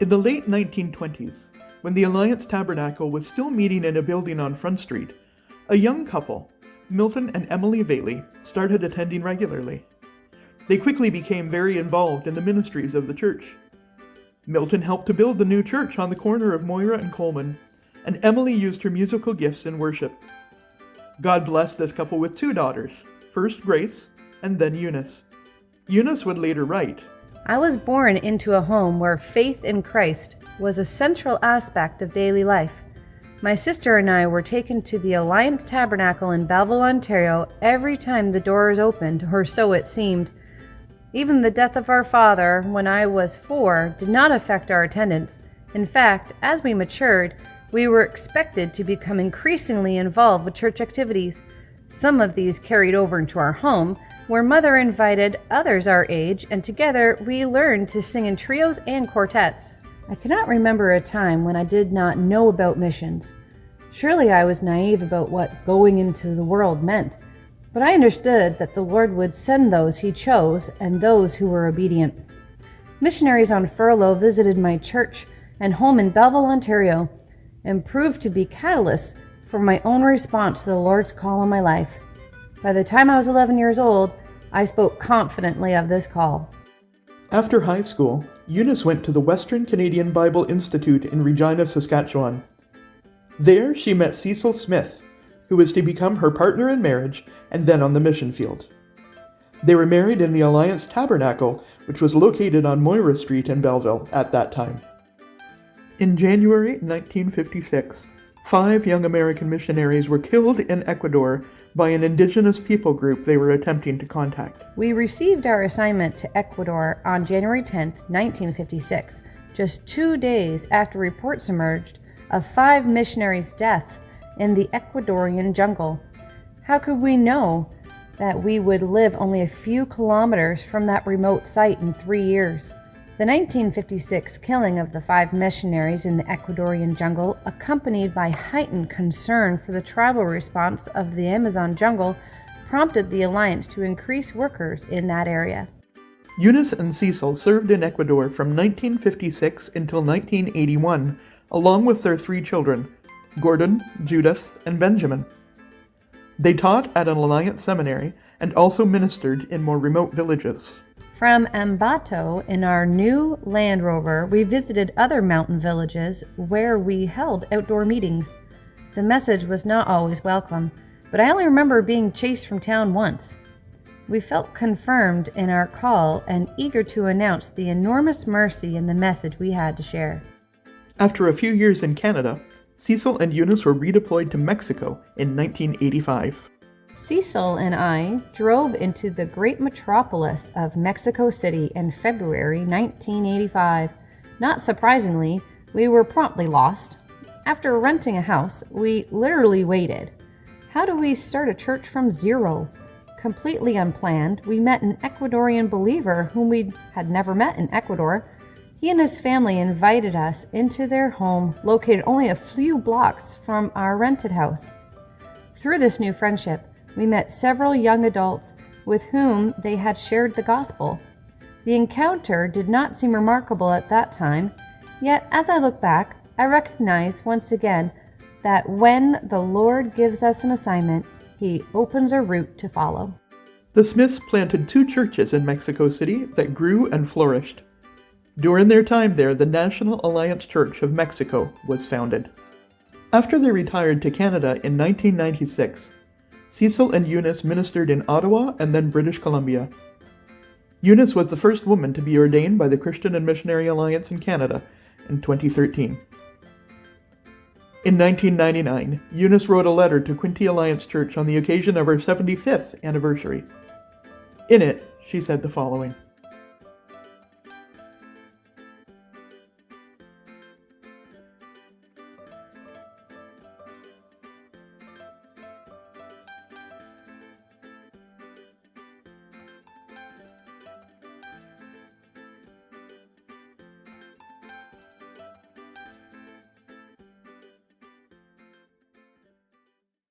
In the late 1920s, when the Alliance Tabernacle was still meeting in a building on Front Street, a young couple, Milton and Emily Bailey, started attending regularly. They quickly became very involved in the ministries of the church. Milton helped to build the new church on the corner of Moira and Coleman, and Emily used her musical gifts in worship. God blessed this couple with 2 daughters, first Grace and then Eunice. Eunice would later write, I was born into a home where faith in Christ was a central aspect of daily life. My sister and I were taken to the Alliance Tabernacle in Belleville, Ontario every time the doors opened, or so it seemed. Even the death of our father, when I was 4, did not affect our attendance. In fact, as we matured, we were expected to become increasingly involved with church activities. Some of these carried over into our home, where Mother invited others our age, and together we learned to sing in trios and quartets. I cannot remember a time when I did not know about missions. Surely I was naive about what going into the world meant, but I understood that the Lord would send those He chose and those who were obedient. Missionaries on furlough visited my church and home in Belleville, Ontario, and proved to be catalysts for my own response to the Lord's call on my life. By the time I was 11 years old, I spoke confidently of this call. After high school, Eunice went to the Western Canadian Bible Institute in Regina, Saskatchewan. There, she met Cecil Smith, who was to become her partner in marriage and then on the mission field. They were married in the Alliance Tabernacle, which was located on Moira Street in Belleville at that time. In January 1956, 5 young American missionaries were killed in Ecuador by an indigenous people group they were attempting to contact. We received our assignment to Ecuador on January 10, 1956, just 2 days after reports emerged of 5 missionaries' deaths in the Ecuadorian jungle. How could we know that we would live only a few kilometers from that remote site in 3 years? The 1956 killing of the 5 missionaries in the Ecuadorian jungle, accompanied by heightened concern for the tribal response of the Amazon jungle, prompted the Alliance to increase workers in that area. Eunice and Cecil served in Ecuador from 1956 until 1981, along with their 3 children, Gordon, Judith, and Benjamin. They taught at an Alliance seminary and also ministered in more remote villages. From Ambato, in our new Land Rover, we visited other mountain villages where we held outdoor meetings. The message was not always welcome, but I only remember being chased from town once. We felt confirmed in our call and eager to announce the enormous mercy in the message we had to share. After a few years in Canada, Cecil and Eunice were redeployed to Mexico in 1985. Cecil and I drove into the great metropolis of Mexico City in February 1985. Not surprisingly, we were promptly lost. After renting a house, we literally waited. How do we start a church from zero? Completely unplanned, we met an Ecuadorian believer whom we had never met in Ecuador. He and his family invited us into their home, located only a few blocks from our rented house. Through this new friendship, we met several young adults with whom they had shared the gospel. The encounter did not seem remarkable at that time, yet as I look back, I recognize once again that when the Lord gives us an assignment, He opens a route to follow. The Smiths planted 2 churches in Mexico City that grew and flourished. During their time there, the National Alliance Church of Mexico was founded. After they retired to Canada in 1996, Cecil and Eunice ministered in Ottawa and then British Columbia. Eunice was the first woman to be ordained by the Christian and Missionary Alliance in Canada in 2013. In 1999, Eunice wrote a letter to Quinte Alliance Church on the occasion of her 75th anniversary. In it, she said the following: